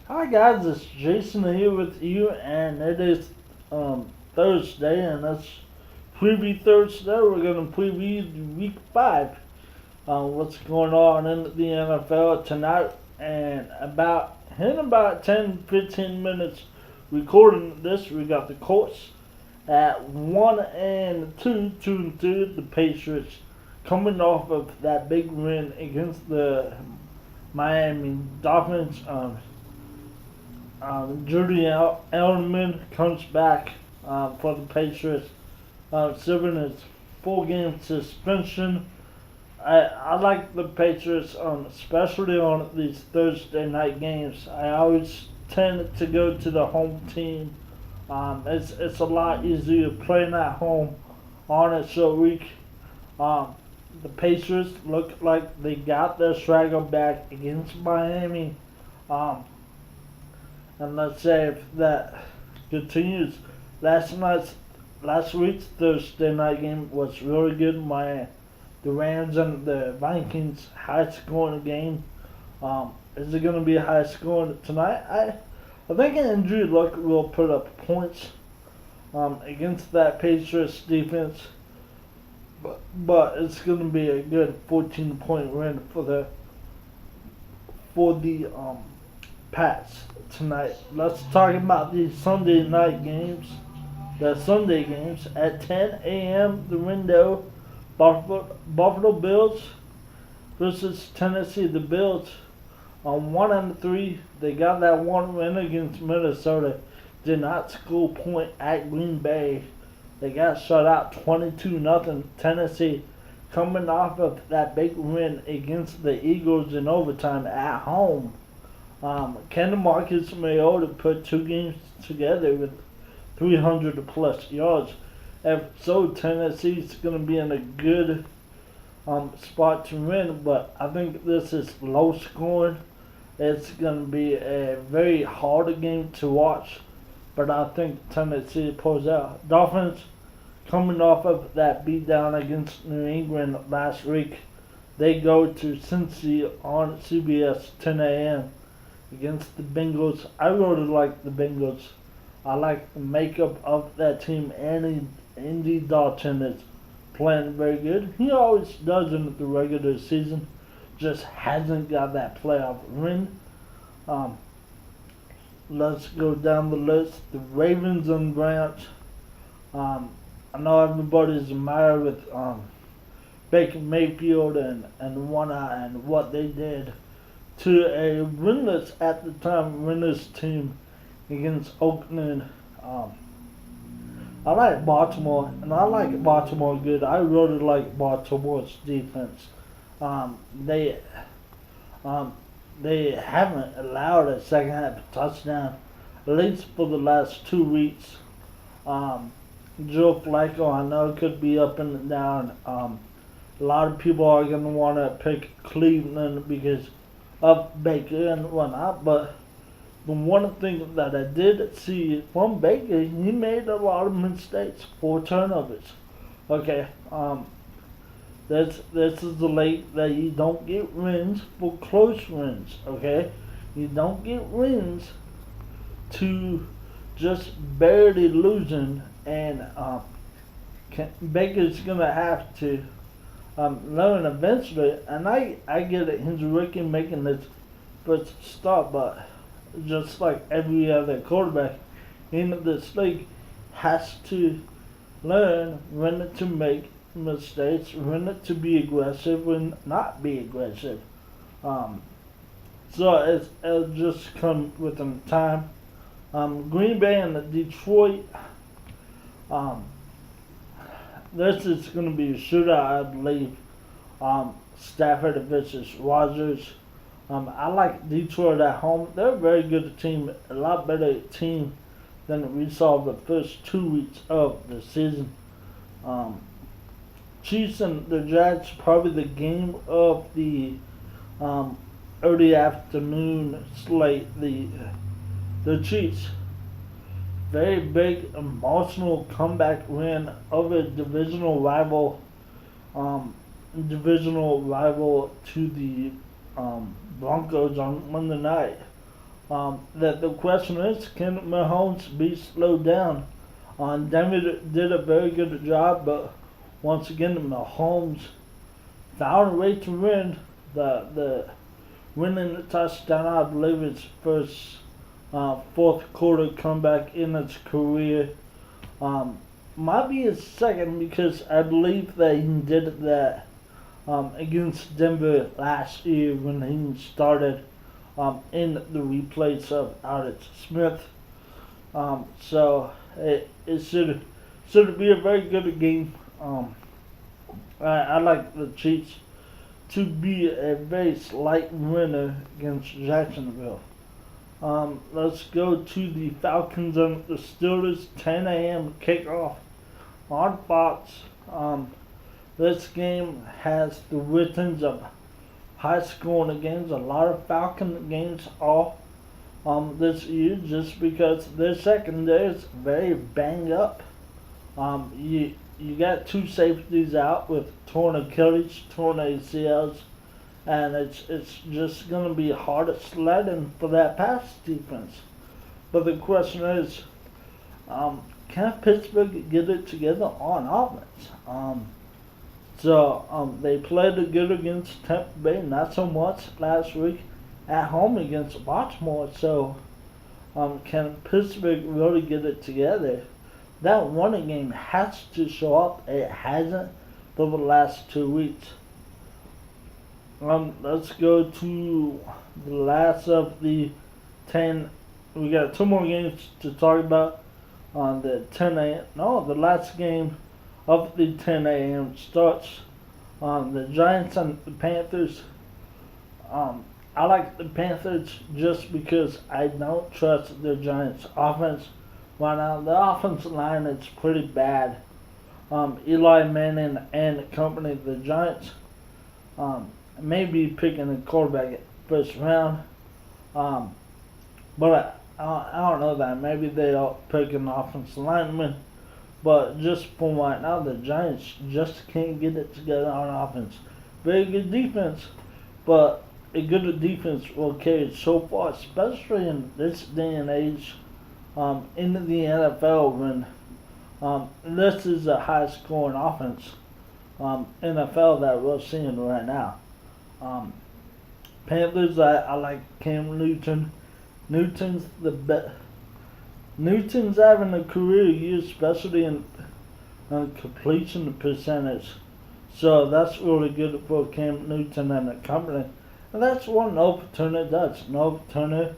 Hi guys, it's Jason here with you, and it is Thursday, and that's Preview Thursday. We're gonna preview Week 5. What's going on in the NFL tonight, and about 10-15 minutes recording this, we got the Colts at 1-2, 2-2. The Patriots coming off of that big win against the Miami Dolphins. Julian Edelman comes back for the Patriots, serving his 4-game suspension. I like the Patriots, especially on these Thursday night games. I always tend to go to the home team. It's a lot easier playing at home on a short week. The Patriots look like they got their swagger back against Miami. Um, and let's say if that continues, last week's Thursday night game was really good. The Rams and the Vikings high scoring game. Is it going to be high scoring tonight? I think Andrew Luck will put up points against that Patriots defense, but it's going to be a good 14-point win for the Pats tonight. Let's talk about these Sunday night games. The Sunday games at 10 a.m. The window. Buffalo Bills versus Tennessee. The Bills on 1-3. They got that one win against Minnesota. Did not score a point at Green Bay. They got shut out 22-0. Tennessee coming off of that big win against the Eagles in overtime at home. Can Marcus Mariota put 2 games together with 300 plus yards? If so, Tennessee's going to be in a good spot to win, but I think this is low scoring. It's going to be a very hard game to watch, but I think Tennessee pulls out. Dolphins coming off of that beatdown against New England last week. They go to Cincy on CBS 10 a.m. against the Bengals. I really like the Bengals. I like the makeup of that team. Andy Dalton is playing very good. He always does in the regular season. Just hasn't got that playoff win. Let's go down the list. The Ravens and Browns. I know everybody's admired with Baker Mayfield and what they did to a winless at the time winless team against Oakland. I like Baltimore, and I like Baltimore good. I really like Baltimore's defense. They they haven't allowed a second half touchdown, at least for the last 2 weeks. Joe Flacco, I know, could be up and down. A lot of people are going to want to pick Cleveland because of Baker and whatnot, but the one thing that I did see from Baker, he made a lot of mistakes, 4 turnovers. Okay, this is the late that you don't get wins for close wins. Okay, you don't get wins to just barely losing, and Baker's gonna have to learn eventually. And I get it, he's rookie making this first start, but just like every other quarterback in this league, has to learn when to make mistakes, when to be aggressive, when not be aggressive. So it'll just come with some time. Green Bay and Detroit. This is going to be a shootout, I believe. Stafford versus Rodgers. I like Detroit at home. They're a very good team, a lot better team than we saw the first 2 weeks of the season. Chiefs and the Giants, probably the game of the early afternoon slate. The Chiefs, very big emotional comeback win over divisional rival to the Broncos on Monday night. That the question is, can Mahomes be slowed down? Denver did a very good job, but once again, Mahomes found a way to win. The winning the touchdown, I believe, his first fourth quarter comeback in his career. Might be his second because I believe that he did that against Denver last year when he started in the replace of Alex Smith. So it should be a very good game. I like the Chiefs to be a very slight winner against Jacksonville. Let's go to the Falcons and the Steelers. 10 a.m. kickoff on Fox. This game has the returns of high scoring games. A lot of Falcon games off this year just because their secondary is very banged up. You got two safeties out with torn Achilles, torn ACLs, and it's just going to be hard sledding for that pass defense. But the question is, can Pittsburgh get it together on offense? They played good against Tampa Bay, not so much last week at home against Baltimore. So, can Pittsburgh really get it together? That running game has to show up. It hasn't for the last 2 weeks. Let's go to the last of the 10. We got 2 more games to talk about on the 10 a.m. No, the last game of the 10 a.m. starts on the Giants and the Panthers. I like the Panthers just because I don't trust the Giants' offense. Right now, the offensive line is pretty bad. Eli Manning and company, the Giants, may be picking a quarterback at first round. But I don't know that. Maybe they'll pick an offensive lineman. But just for right now, the Giants just can't get it together on offense. Very good defense, but a good defense will carry so far, especially in this day and age in the NFL when this is a high-scoring offense NFL that we're seeing right now. Panthers, I like Cam Newton. Newton's having a career year, especially in completion percentage. So that's really good for Cam Newton and the company. And that's what Norv Turner does. Norv Turner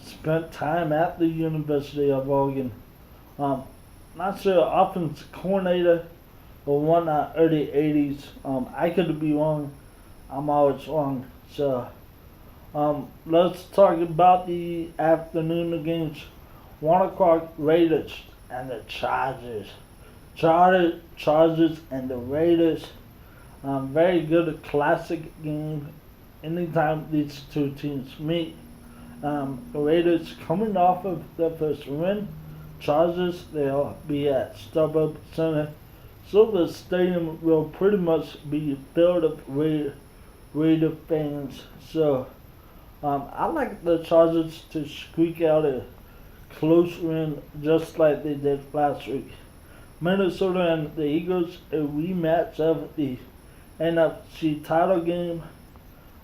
spent time at the University of Oregon. Not sure offensive coordinator or whatnot, early 80s. I could be wrong. I'm always wrong. So let's talk about the afternoon games. 1 o'clock, Raiders and the Chargers. Chargers and the Raiders. Very good classic game. Anytime these two teams meet. The Raiders coming off of their first win. Chargers, they'll be at StubHub Center. So the stadium will pretty much be filled with Raider fans. So I like the Chargers to squeak out a close win just like they did last week. Minnesota and the Eagles, a rematch of the NFC title game.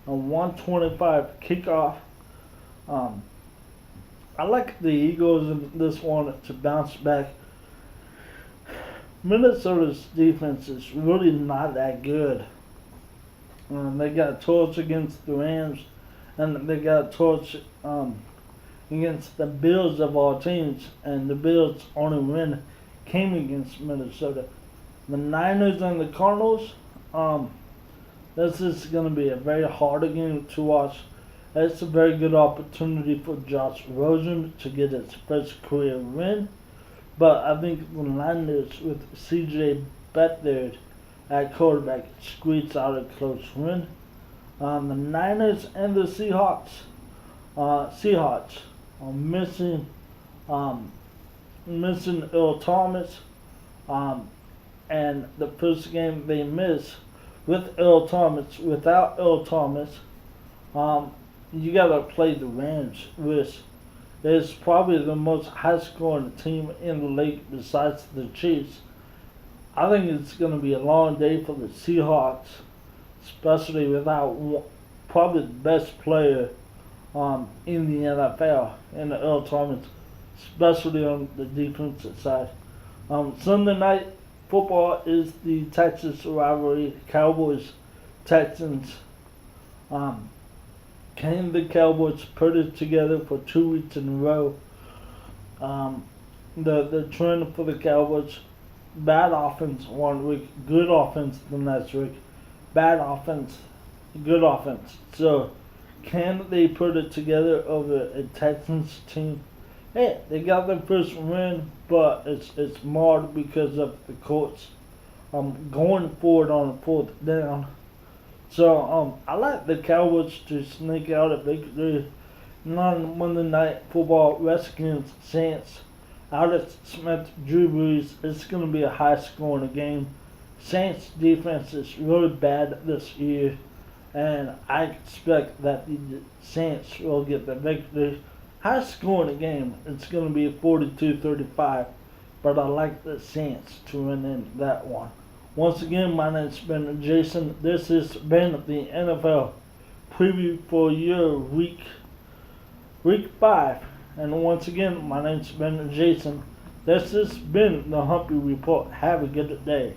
A 125 kickoff. I like the Eagles in this one to bounce back. Minnesota's defense is really not that good. They got torched against the Rams, and they got torched against the Bills of all teams, and the Bills' only win came against Minnesota. The Niners and the Cardinals, this is going to be a very hard game to watch. It's a very good opportunity for Josh Rosen to get his first career win. But I think the Niners with C.J. Beathard at quarterback squeaks out a close win. The Niners and the Seahawks are missing Earl Thomas. And the first game they miss with Earl Thomas, without Earl Thomas, you gotta play the Rams, which is probably the most high-scoring team in the league besides the Chiefs. I think it's gonna be a long day for the Seahawks, especially without probably the best player in the NFL in the Earl Thomas, especially on the defensive side. Sunday night football is the Texas rivalry, Cowboys Texans. Can the Cowboys put it together for 2 weeks in a row? The trend for the Cowboys: bad offense one week, good offense the next week, bad offense, good offense. So can they put it together over a Texans team? Hey, they got their first win, but it's marred because of the Colts going forward on the 4th down. So I like the Cowboys to sneak out a victory. On Monday Night Football, Redskins Saints. Alex Smith, Drew Brees. It's going to be a high-scoring game. Saints defense is really bad this year, and I expect that the Saints will get the victory. High-scoring game. It's going to be 42-35, but I like the Saints to win in that one. Once again, my name's been Jason. This has been the NFL preview for your week 5. And once again, my name's been Jason. This has been the Humpy Report. Have a good day.